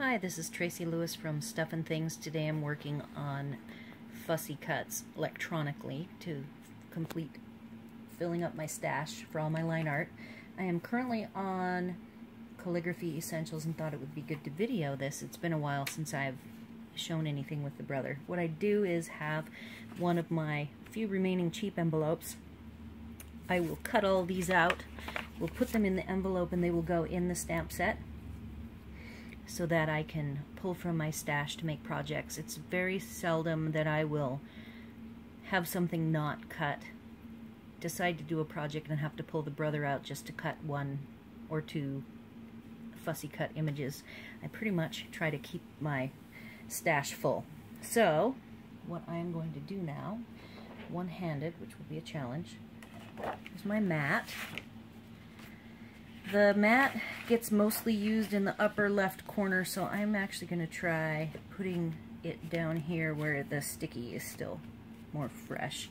Hi, this is Tracy Lewis from Stuffin' Things. Today I'm working on fussy cuts electronically to complete filling up my stash for all my line art. I am currently on Calligraphy Essentials and thought it would be good to video this. It's been a while since I've shown anything with the brother. What I do is have one of my few remaining cheap envelopes. I will cut all these out, we'll put them in the envelope, and they will go in the stamp set so that I can pull from my stash to make projects. It's very seldom that I will have something not cut, decide to do a project and have to pull the brother out just to cut one or two fussy cut images. I pretty much try to keep my stash full. So what I am going to do now, one-handed, which will be a challenge, is my mat. The mat gets mostly used in the upper left corner, so I'm actually going to try putting it down here where the sticky is still more fresh,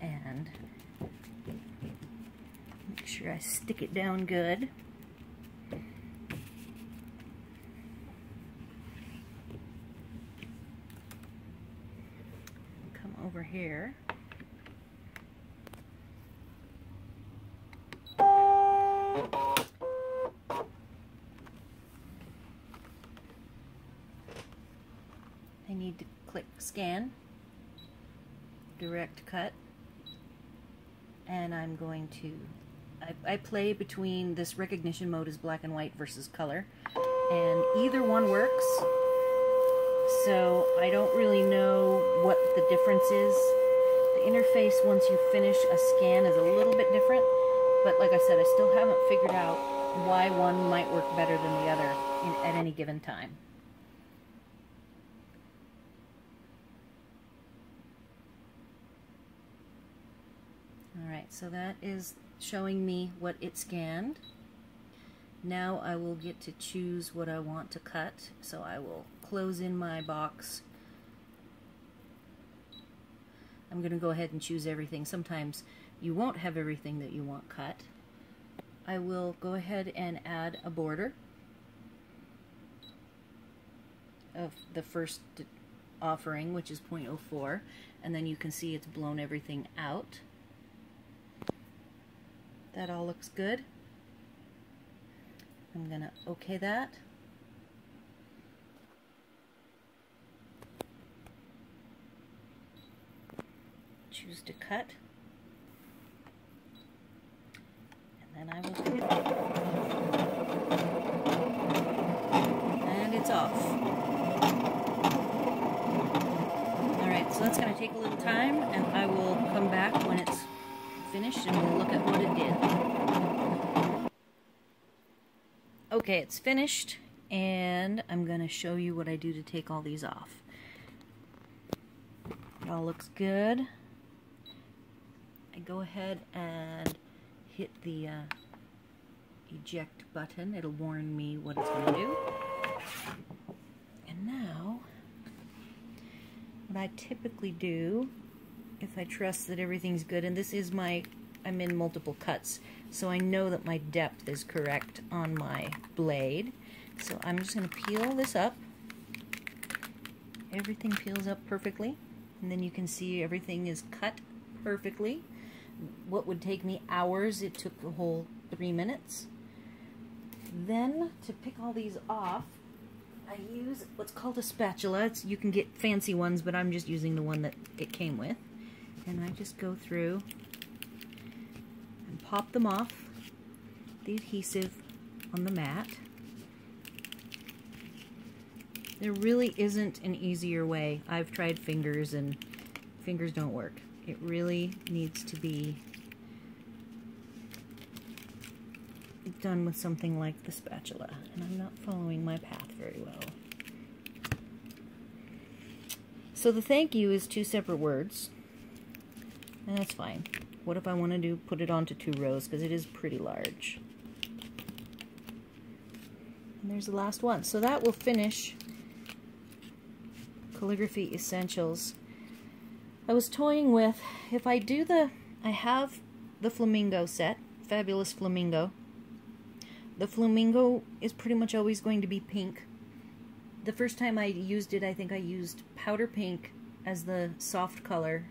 and make sure I stick it down good. Come over here. I need to click scan, direct cut, and I'm going to, I play between this recognition mode is black and white versus color, and either one works, so I don't really know what the difference is. The interface once you finish a scan is a little bit different, but like I said, I still haven't figured out why one might work better than the other at any given time. Alright, so that is showing me what it scanned. Now I will get to choose what I want to cut. So I will close in my box. I'm going to go ahead and choose everything. Sometimes you won't have everything that you want cut. I will go ahead and add a border of the first offering, which is 0.04, and then you can see it's blown everything out. That all looks good. I'm going to OK that. Choose to cut. And then I will do it. And it's off. Alright, so that's going to take a little time, and I will come back when it's finished and we'll look at what it did. Okay, it's finished, and I'm going to show you what I do to take all these off. It all looks good. I go ahead and hit the eject button. It'll warn me what it's going to do. And now, what I typically do, if I trust that everything's good, and this is I'm in multiple cuts, so I know that my depth is correct on my blade. So I'm just going to peel this up. Everything peels up perfectly, and then you can see everything is cut perfectly. What would take me hours, it took the whole 3 minutes. Then, to pick all these off, I use what's called a spatula. You can get fancy ones, but I'm just using the one that it came with. And I just go through and pop them off the adhesive on the mat. There really isn't an easier way. I've tried fingers, and fingers don't work. It really needs to be done with something like the spatula, and I'm not following my path very well. So the thank you is 2 separate words. And that's fine. What if I want to put it onto 2 rows, because it is pretty large. And there's the last one. So that will finish Calligraphy Essentials. I was toying with, if I do I have the flamingo set, Fabulous Flamingo. The flamingo is pretty much always going to be pink, The first time I used it, I think I used powder pink as the soft color.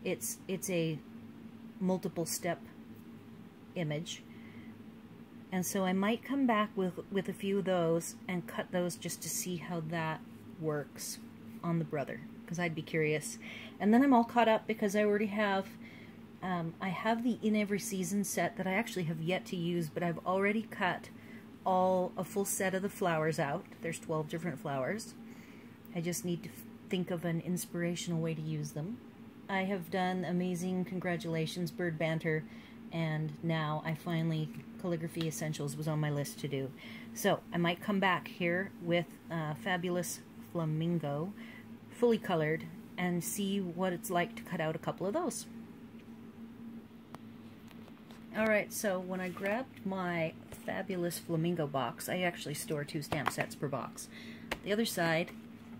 It's a multiple step image. And so I might come back with a few of those and cut those just to see how that works on the brother, because I'd be curious. And then I'm all caught up because I already have, I have the In Every Season set that I actually have yet to use, but I've already cut a full set of the flowers out. There's 12 different flowers. I just need to think of an inspirational way to use them. I have done Amazing Congratulations, Bird Banter, and now I finally, Calligraphy Essentials was on my list to do. So I might come back here with Fabulous Flamingo, fully colored, and see what it's like to cut out a couple of those. Alright, so when I grabbed my Fabulous Flamingo box, I actually store 2 stamp sets per box. The other side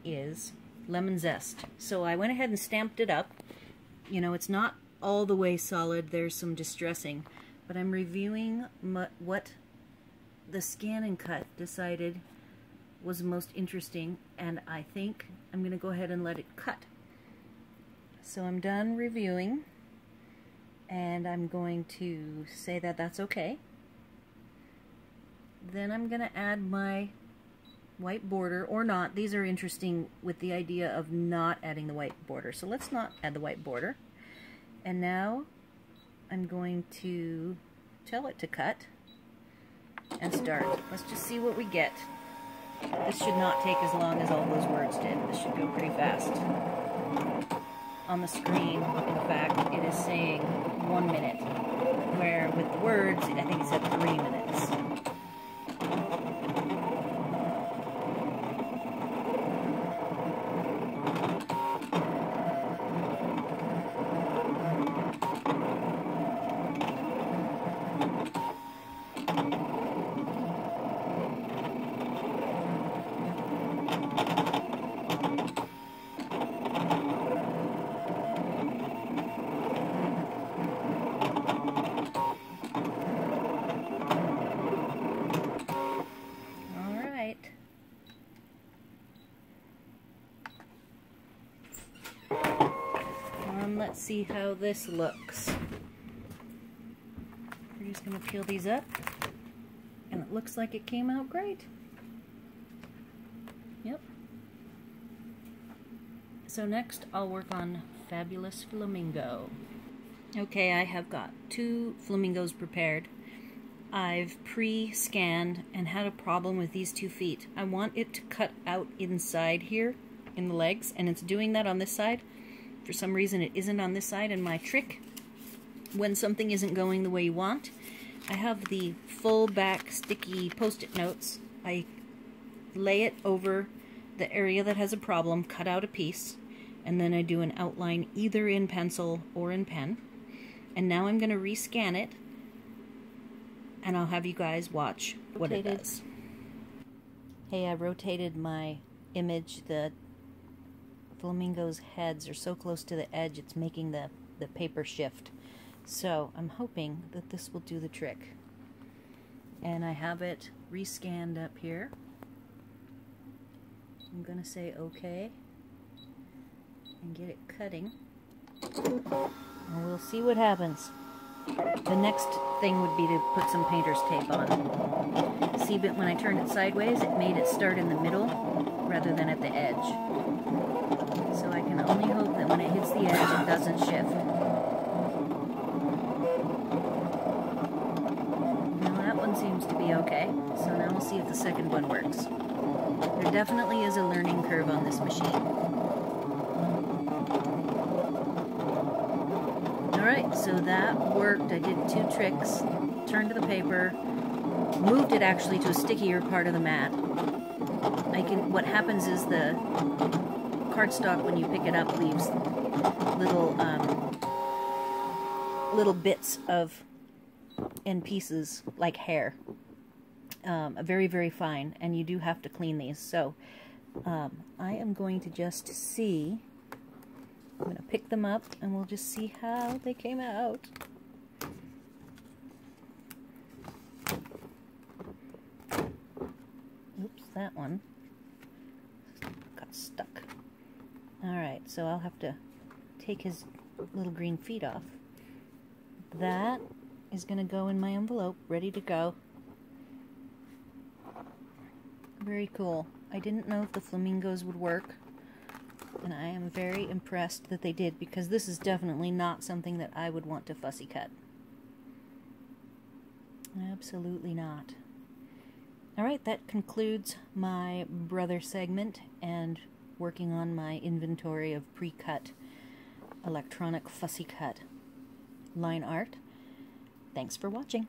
is Lemon Zest. So I went ahead and stamped it up. You know, it's not all the way solid, there's some distressing, but I'm reviewing what the Scan and Cut decided was most interesting, and I think I'm going to go ahead and let it cut. So I'm done reviewing, and I'm going to say that that's okay. Then I'm going to add my white border, or not. These are interesting with the idea of not adding the white border, so let's not add the white border. And now I'm going to tell it to cut and start. Let's just see what we get. This should not take as long as all those words did. This should go pretty fast. On the screen, in fact, it is saying 1 minute, where with the words, I think it said 3 minutes. Let's see how this looks. We're just going to peel these up, and it looks like it came out great. Yep. So next I'll work on Fabulous Flamingo. Okay, I have got 2 flamingos prepared. I've pre-scanned and had a problem with these 2 feet. I want it to cut out inside here in the legs, and it's doing that on this side. For some reason it isn't on this side, and my trick when something isn't going the way you want, I have the full back sticky post-it notes. I lay it over the area that has a problem, cut out a piece, and then I do an outline either in pencil or in pen. And now I'm going to rescan it, and I'll have you guys watch what it does. Hey, I rotated my image. The flamingo's heads are so close to the edge, it's making the paper shift. So I'm hoping that this will do the trick. And I have it rescanned up here. I'm going to say OK and get it cutting. And we'll see what happens. The next thing would be to put some painter's tape on. See, but when I turned it sideways, it made it start in the middle rather than at the edge. So I can only hope that when it hits the edge, it doesn't shift. Now that one seems to be okay. So now we'll see if the second one works. There definitely is a learning curve on this machine. Alright, so that worked. I did 2 tricks. Turned to the paper, moved it actually to a stickier part of the mat. What happens is the cardstock, when you pick it up, leaves little bits of and pieces like hair. Very, very fine, and you do have to clean these. So I am going to just see. I'm going to pick them up, and we'll just see how they came out. Oops, that one. got stuck. Alright, so I'll have to take his little green feet off. That is going to go in my envelope, ready to go. Very cool. I didn't know if the flamingos would work, and I am very impressed that they did, because this is definitely not something that I would want to fussy cut. Absolutely not. Alright, that concludes my brother segment and working on my inventory of pre-cut electronic fussy cut line art. Thanks for watching.